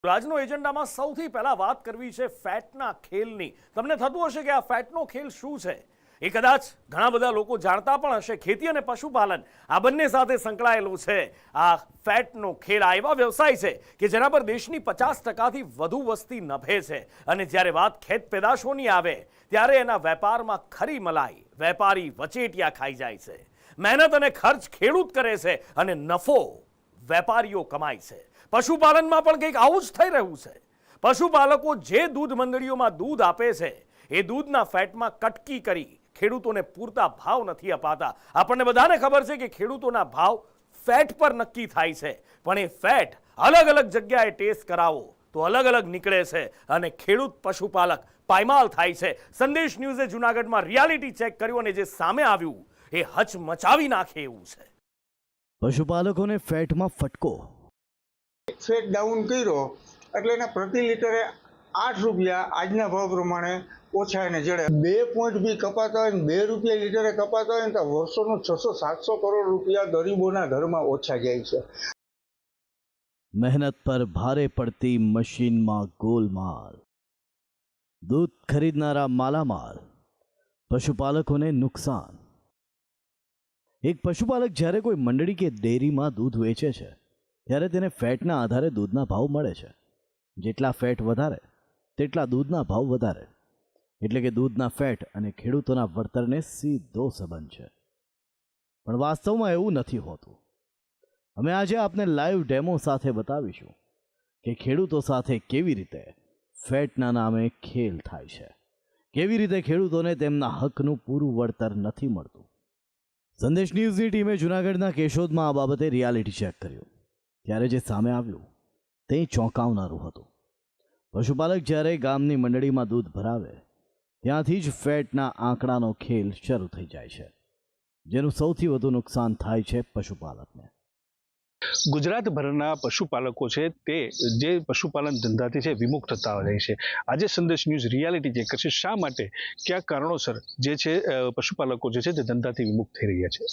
આજનો એજન્ડામાં સૌથી પહેલા વાત કરવી છે ફેટના ખેલની. તમને થતું હશે કે આ ફેટનો ખેલ શું છે? એ કદાચ ઘણા બધા લોકો જાણતા પણ હશે. ખેતી અને પશુપાલન આ બંને સાથે સંકળાયેલું છે આ ફેટનો ખેલ. આ એવા વ્યવસાય છે કે જેના પર દેશની 50%થી વધુ વસ્તી નભે છે. અને જ્યારે વાત ખેત પેદાશોની આવે ત્યારે એના વેપારમાં ખરી મલાઈ વેપારી વચેટિયા ખાઈ જાય છે. મહેનત અને ખર્ચ ખેડૂત કરે છે અને નફો વેપારીઓ કમાય છે. પશુપાલનમાં પણ કંઈક આવું જ થઈ રહ્યું છે. પશુપાલકો જે દૂધ મંડળીઓમાં દૂધ આપે છે એ દૂધના ફેટમાં કટકી કરી ખેડૂતોને પૂરતા ભાવ નથી અપાતા. આપણને બધાને ખબર છે કે ખેડૂતોના ભાવ ફેટ પર નક્કી થાય છે, પણ એ ફેટ અલગ અલગ જગ્યાએ ટેસ્ટ કરાવો તો અલગ અલગ નીકળે છે અને ખેડૂત પશુપાલક પાયમાલ થાય છે. સંદેશ ન્યૂઝે જૂનાગઢમાં રિયાલિટી ચેક કર્યું અને જે સામે આવ્યું એ હચમચાવી નાખે એવું છે. પશુપાલકોને ફેટમાં ફટકો. ફેટ ડાઉન કર્યો એટલે એના પ્રતિ લીટરે 8 રૂપિયા આજના ભાવ પ્રમાણે ઓછા એને જડે. 2 પોઈન્ટ બી કપાતા હોય ને 2 રૂપિયા લીટરે કપાતા હોય ને તો વર્ષોનું 600-700 કરોડ રૂપિયા ગરીબોના ઘરમાં ઓછા જાય છે. મહેનત પર ભારે પડતી મશીનમાં ગોલમાલ. દૂધ ખરીદનારા માલામાલ, પશુપાલકોને નુકસાન. એક પશુપાલક જ્યારે કોઈ મંડળી કે ડેરીમાં દૂધ વેચે છે ત્યારે તેને ફેટના આધારે દૂધના ભાવ મળે છે. જેટલા ફેટ વધારે તેટલા દૂધના ભાવ વધારે. એટલે કે દૂધના ફેટ અને ખેડૂતોના વળતરને સીધો સંબંધ છે. પણ વાસ્તવમાં એવું નથી હોતું. અમે આજે આપને લાઈવ ડેમો સાથે બતાવીશું કે ખેડૂતો સાથે કેવી રીતે ફેટના નામે ખેલ થાય છે, કેવી રીતે ખેડૂતોને તેમના હકનું પૂરું વળતર નથી મળતું. સંદેશ ન્યૂઝની ટીમે જૂનાગઢના કેશોદમાં આ બાબતે રિયાલિટી ચેક કર્યું. ત્યારે જે સામે આવ્યું તે ચોંકાવનારું હતું. પશુપાલક જ્યારે ગામની મંડળીમાં દૂધ ભરાવે ત્યાંથી જ ફેટના આંકડાનો ખેલ શરૂ થઈ જાય છે, જેનું સૌથી વધુ નુકસાન થાય છે પશુપાલકને. ગુજરાતભરના પશુપાલકો છે તે જે પશુપાલન ધંધાથી છે વિમુખ થતા જાય છે. આજે સંદેશ ન્યૂઝ રિયાલિટી ચેક કરશે શા માટે, કયા કારણોસર જે છે પશુપાલકો જે છે તે ધંધાથી વિમુખ થઈ રહ્યા છે.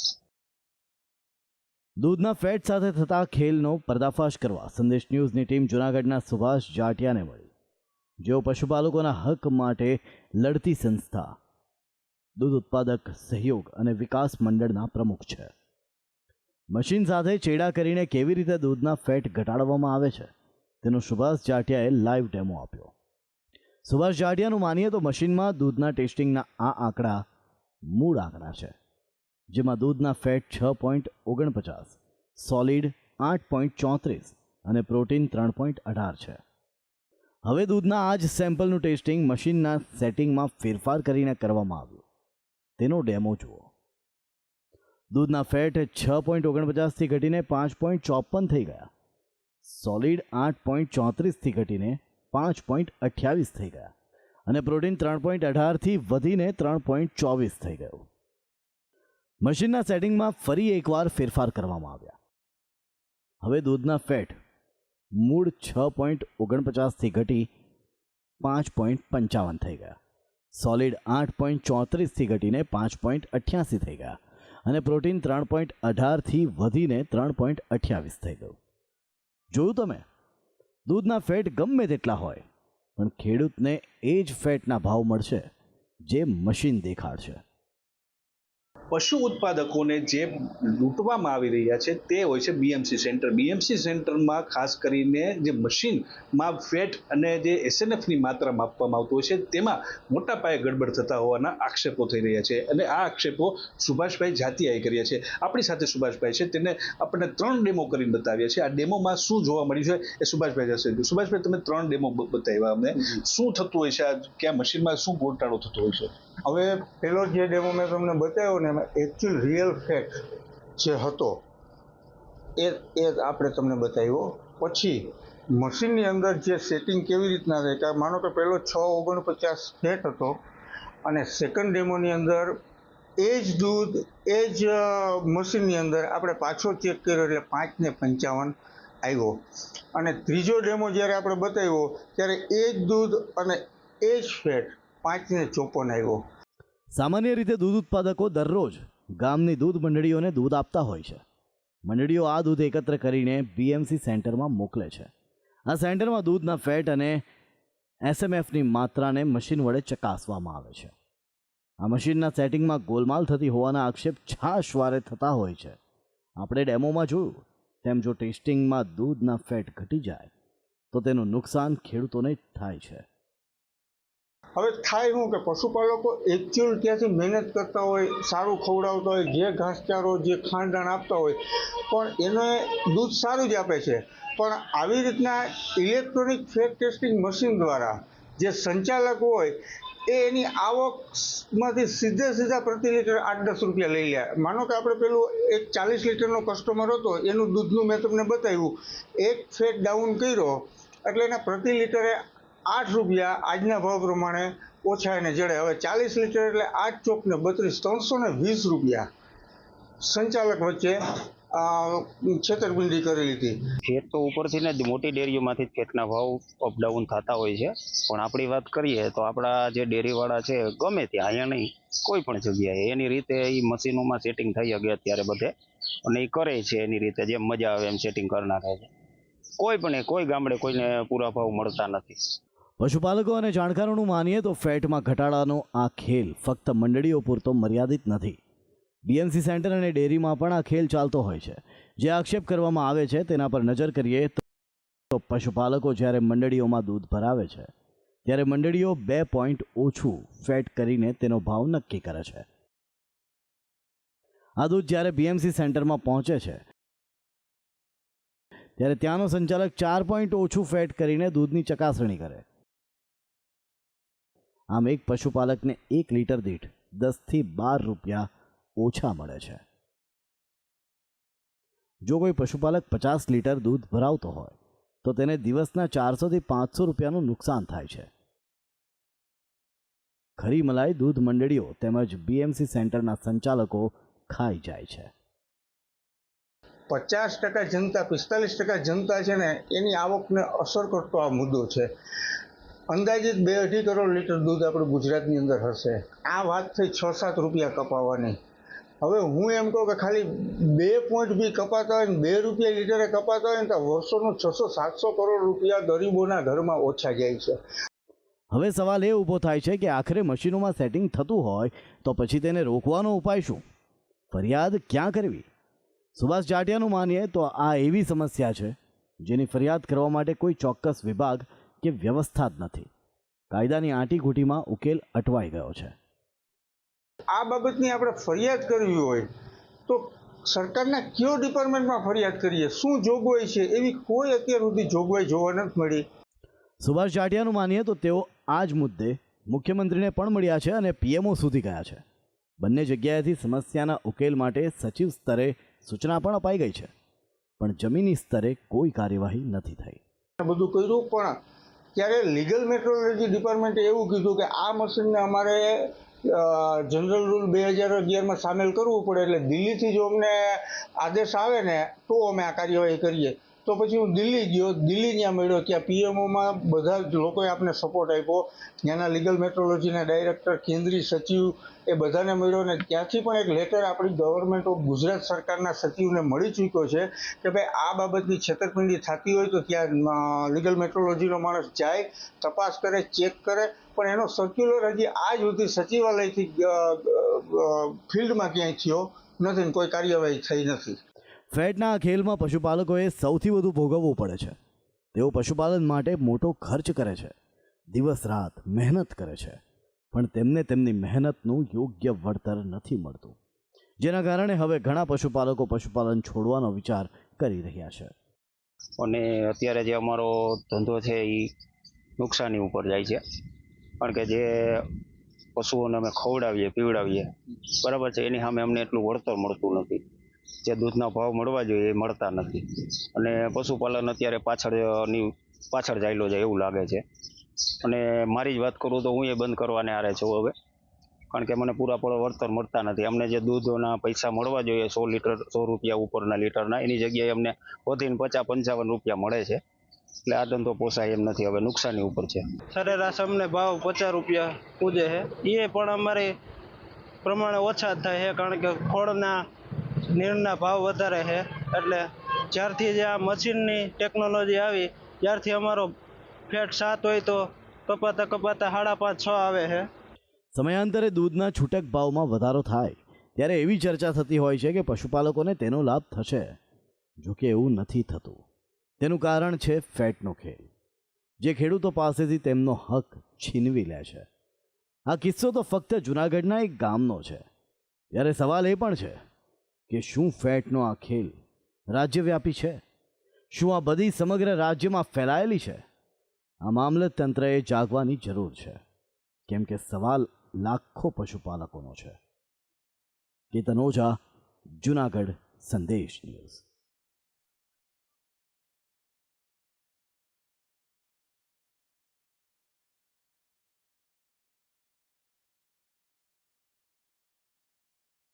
દૂધના ફેટ સાથે થતા ખેલનો પર્દાફાશ કરવા સંદેશ ન્યૂઝની ટીમ જૂનાગઢના સુભાષ જાટિયાને મળી, જેઓ પશુપાલકોના હક માટે લડતી સંસ્થા દૂધ ઉત્પાદક સહયોગ અને વિકાસ મંડળના પ્રમુખ છે. મશીન સાથે ચેડા કરીને કેવી રીતે દૂધના ફેટ ઘટાડવામાં આવે છે તેનો સુભાષ જાટિયાએ લાઈવ ડેમો આપ્યો. સુભાષ જાટિયાનું માનીએ તો મશીનમાં દૂધના ટેસ્ટિંગના આ આંકડા મૂળ આંકડા છે, જેમાં દૂધના ફેટ 6.49, સોલિડ 8.34 અને પ્રોટીન 3.18 છે. હવે દૂધના આ જ સેમ્પલનું ટેસ્ટિંગ મશીનના સેટિંગમાં ફેરફાર કરીને કરવામાં આવ્યું. તેનો ડેમો જુઓ. દૂધના ફેટ 6.49થી ઘટીને 5.54 થઈ ગયા, સોલિડ 8.34થી ઘટીને 5.28 થઈ ગયા અને પ્રોટીન 3.18થી વધીને 3.24 થઈ ગયું. મશીનના સેટિંગમાં ફરી એકવાર ફેરફાર કરવામાં આવ્યા. હવે દૂધના ફેટ મૂળ 6.49થી ઘટી 5.55 થઈ ગયા, સોલિડ 8.34થી ઘટીને 5.88 થઈ ગયા અને પ્રોટીન 3.18થી વધીને 3.28 થઈ ગયું. જોયું તમે? દૂધના ફેટ ગમે તેટલા હોય પણ ખેડૂતને એ જ ફેટના ભાવ મળશે જે મશીન દેખાડશે. પશુ ઉત્પાદકોને જે લૂંટવામાં આવી રહ્યા છે તે હોય છે બીએમસી સેન્ટર. બીએમસી સેન્ટરમાં ખાસ કરીને જે મશીનમાં ફેટ અને જે એસએનએફની માત્રા માપવામાં આવતું હોય છે તેમાં મોટા પાયે ગડબડ થતા હોવાના આક્ષેપો થઈ રહ્યા છે અને આ આક્ષેપો સુભાષભાઈ જાતિયાએ કર્યા છે. આપણી સાથે સુભાષભાઈ છે, તેને આપણને 3 ડેમો કરીને બતાવ્યા છે. આ ડેમોમાં શું જોવા મળ્યું છે એ સુભાષભાઈ જશે. સુભાષભાઈ, તમે 3 ડેમો બતાવ્યા અમને, શું થતું હોય છે? ક્યાં મશીનમાં શું ગોટાળો થતો હોય છે? હવે પેલો જે ડેમો મેં તમને બતાવ્યો ને એમાં એકચ્યુઅલ રિયલ ફેટ જે હતો એ આપણે તમને બતાવ્યો. પછી મશીનની અંદર જે સેટિંગ કેવી રીતના થાય કે માનો કે પહેલો 6.49 ફેટ હતો અને સેકન્ડ ડેમોની અંદર એ જ દૂધ એ જ મશીનની અંદર આપણે પાછો ચેક કર્યો એટલે 5.55 આવ્યો. અને ત્રીજો ડેમો જ્યારે આપણે બતાવ્યો ત્યારે એ જ દૂધ અને એ જ ફેટ 5.54 આવ્યો. સામાન્ય રીતે દૂધ ઉત્પાદકો દરરોજ ગામની દૂધ મંડળીઓને દૂધ આપતા હોય છે. મંડળીઓ આ દૂધ એકત્ર કરીને બીએમસી સેન્ટરમાં મોકલે છે આ સેન્ટરમાં દૂધના ફેટ અને એસએમએફની માત્રાને મશીન વડે ચકાસવામાં આવે છે. આ મશીનના સેટિંગમાં ગોલમાલ થતી હોવાના આક્ષેપ છાશવારે થતા હોય છે. આપણે ડેમોમાં જોયું તેમ જો ટેસ્ટિંગમાં દૂધના ફેટ ઘટી જાય તો તેનું નુકસાન ખેડૂતોને જ થાય છે. હવે થાય શું કે પશુપાલકો એકચ્યુઅલ ત્યાંથી મહેનત કરતા હોય, સારું ખવડાવતા હોય, જે ઘાસચારો જે ખાંડદાણ આપતા હોય, પણ એને દૂધ સારું જ આપે છે. પણ આવી રીતના ઇલેક્ટ્રોનિક ફેટ ટેસ્ટિંગ મશીન દ્વારા જે સંચાલક હોય એ એની આવકમાંથી સીધા પ્રતિ લીટર 8-10 રૂપિયા લઈ લે. માનો કે આપણે પેલું એક 40 લીટરનો કસ્ટમર હતો, એનું દૂધનું મેં તમને બતાવ્યું, એક ફેટ ડાઉન કર્યો એટલે એના પ્રતિ લીટરે 8 રૂપિયા આજના ભાવ પ્રમાણે ઓછા એને જડે. હવે 40 લીટર એટલે 8 ચોક ને 32, 320 રૂપિયા સંચાલક વચ્ચે છેતરપિંડી કરેલી હતી. ફેટ તો ઉપરથી ને મોટી ડેરીઓમાંથી જ ફેટના ભાવ અપડાઉન થતા હોય છે, પણ આપણી વાત કરીએ તો આપણા જે ડેરીવાળા છે ગમે ત્યાં, અહીંયા નહીં કોઈ પણ જગ્યાએ એની રીતે એ મશીનોમાં સેટિંગ થઈ શકે અત્યારે બધે, અને એ કરે છે એની રીતે જેમ મજા આવે એમ સેટિંગ કરી નાખે છે. કોઈ ગામડે કોઈને પૂરા ભાવ મળતા નથી. પશુપાલકો અને જાણકારોનું માનીએ તો ફેટમાં ઘટાડાનો આ ખેલ ફક્ત મંડળીઓ પૂરતો મર્યાદિત નથી. બીએમસી સેન્ટર અને ડેરીમાં પણ આ ખેલ ચાલતો હોય છે. જે આક્ષેપ કરવામાં આવે છે તેના પર નજર કરીએ તો પશુપાલકો જ્યારે મંડળીઓમાં દૂધ ભરાવે છે ત્યારે મંડળીઓ 2 પોઈન્ટ ઓછું ફેટ કરીને તેનો ભાવ નક્કી કરે છે. આ દૂધ જ્યારે બીએમસી સેન્ટરમાં પહોંચે છે ત્યારે ત્યાંનો સંચાલક 4 પોઈન્ટ ઓછું ફેટ કરીને દૂધની ચકાસણી કરે. આમ એક પશુપાલકને 1 લીટર દીઠ 10 થી 12 રૂપિયા ઓછા મળે છે. જો કોઈ પશુપાલક 50 લીટર દૂધ ભરાવતો હોય તો તેને દિવસના 400 થી 500 રૂપિયાનું નુકસાન થાય છે. ખરી મલાઈ દૂધ મંડળીઓ તેમજ બીએમસી સેન્ટરના સંચાલકો ખાઈ જાય છે. 50% જનતા, 45% જનતા છે ને એની આવકને અસર કરતો આ મુદ્દો છે. અંદાજિત 2-2.5 કરોડ લીટર દૂધ આપણે ગુજરાતની અંદર હશે. આ વાત થઈ 6-7 રૂપિયા કપાવવાની. હવે હું એમ કહું કે ખાલી 2 પોઈન્ટ બી કપાતા હોય ને 2 રૂપિયા લીટરે કપાતા હોય ને તો વર્ષોનું 600-700 કરોડ રૂપિયા ગરીબોના ઘરમાં ઓછા જાય છે. હવે સવાલ એ ઊભો થાય છે કે આખરે મશીનોમાં સેટિંગ થતું હોય તો પછી તેને રોકવાનો ઉપાય શું? ફરિયાદ ક્યાં કરવી? સુભાષ જાટિયાનું માનીએ તો આ એવી સમસ્યા છે જેની ફરિયાદ કરવા માટે કોઈ ચોક્કસ વિભાગ કે વ્યવસ્થા જ નથી. કાયદાની આંટીઘૂંટીમાં ઉકેલ અટવાઈ ગયો છે. આ બાબતની આપણે ફરિયાદ કરવી હોય તો સરકારના કયો ડિપાર્ટમેન્ટમાં ફરિયાદ કરીએ? શું જોગવાઈ છે? એવી કોઈ અત્યાર સુધી જોગવાઈ જોવા નથી મળી. સુભાષ જાટિયાનું માનીએ તો તેઓ આ જ મુદ્દે મુખ્યમંત્રીને પણ મળ્યા છે અને પીએમઓ સુધી ગયા છે. બંને જગ્યાએથી સમસ્યાના ઉકેલ માટે સચિવ સ્તરે સૂચના પણ અપાઈ ગઈ છે, પણ જમીની સ્તરે કોઈ કાર્યવાહી નથી થઈ. બધું કર્યું પણ ત્યારે લીગલ મેટ્રોલોજી ડિપાર્ટમેન્ટે એવું કીધું કે આ મશીનને અમારે જનરલ રૂલ 2011માં સામેલ કરવું પડે, એટલે દિલ્હીથી જો અમને આદેશ આવે ને તો અમે આ કાર્યવાહી કરીએ. તો પછી હું દિલ્હી ગયો, દિલ્હી ત્યાં મળ્યો, ત્યાં પીએમઓમાં બધા જ લોકોએ આપણે સપોર્ટ આપ્યો. ત્યાંના લીગલ મેટ્રોલોજીના ડાયરેક્ટર, કેન્દ્રીય સચિવ એ બધાને મળ્યો ને ત્યાંથી પણ એક લેટર આપણી ગવર્મેન્ટ ઓફ ગુજરાત સરકારના સચિવને મળી ચૂક્યો છે કે ભાઈ આ બાબતની છેતરપિંડી થતી હોય તો ત્યાં લીગલ મેટ્રોલોજીનો માણસ જાય, તપાસ કરે, ચેક કરે. પણ એનો સર્ક્યુલર હજી આજ સુધી સચિવાલયથી ફિલ્ડમાં ક્યાંય થયો નથી, કોઈ કાર્યવાહી થઈ નથી. ફેટના આ ખેલમાં પશુપાલકોએ સૌથી વધુ ભોગવવું પડે છે. તેઓ પશુપાલન માટે મોટો ખર્ચ કરે છે, દિવસ રાત મહેનત કરે છે, પણ તેમને તેમની મહેનતનું યોગ્ય વળતર નથી મળતું, જેના કારણે હવે ઘણા પશુપાલકો પશુપાલન છોડવાનો વિચાર કરી રહ્યા છે. અને અત્યારે જે અમારો ધંધો છે એ નુકસાની ઉપર જાય છે, કારણ કે જે પશુઓને અમે ખવડાવીએ પીવડાવીએ બરાબર છે એની સામે અમને એટલું વળતર મળતું નથી. જે દૂધના ભાવ મળવા જોઈએ એ મળતા નથી, અને પશુપાલન અત્યારે પાછળ ચાલ્યો જાય એવું લાગે છે. અને મારી જ વાત કરું તો હું એ બંધ કરવાને આરે છું હવે, કારણ કે મને પૂરા વળતર મળતા નથી. અમને જે દૂધના પૈસા મળવા જોઈએ 100 રૂપિયા ઉપરના લીટરના, એની જગ્યાએ અમને વધીને 50-55 રૂપિયા મળે છે. એટલે આ ધંધો પોસાય એમ નથી, હવે નુકસાની ઉપર છે. સરેરાશ અમને ભાવ 50 રૂપિયા પૂજે છે, એ પણ અમારે પ્રમાણે ઓછા જ થાય છે, કારણ કે ખોળના નીરના ભાવ વધારે છે. એટલે જ્યારથી જે આ મશીનની ટેકનોલોજી આવી ત્યારથી અમારો ફેટ 7 હોય તો કપાતા 5.5 6 આવે છે. સમયાંતરે દૂધના છૂટક ભાવમાં વધારો થાય ત્યારે એવી ચર્ચા થતી હોય છે કે પશુપાલકોને તેનો લાભ થશે. જો કે એવું નથી થતું. તેનું કારણ છે ફેટનો ખેલ, જે ખેડૂતો પાસેથી તેમનો હક છીનવી લે છે. આ કિસ્સો તો ફક્ત જૂનાગઢના એક ગામનો છે. ત્યારે સવાલ એ પણ છે કે શું ફેટનો આ ખેલ રાજ્યવ્યાપી છે? શું આ બધી સમગ્ર રાજ્યમાં ફેલાયેલી છે? આ મામલે તંત્રએ જાગવાની જરૂર છે, કેમ કે સવાલ લાખો પશુપાલકોનો છે. કેતન ઓઝા, જૂનાગઢ, સંદેશ ન્યૂઝ.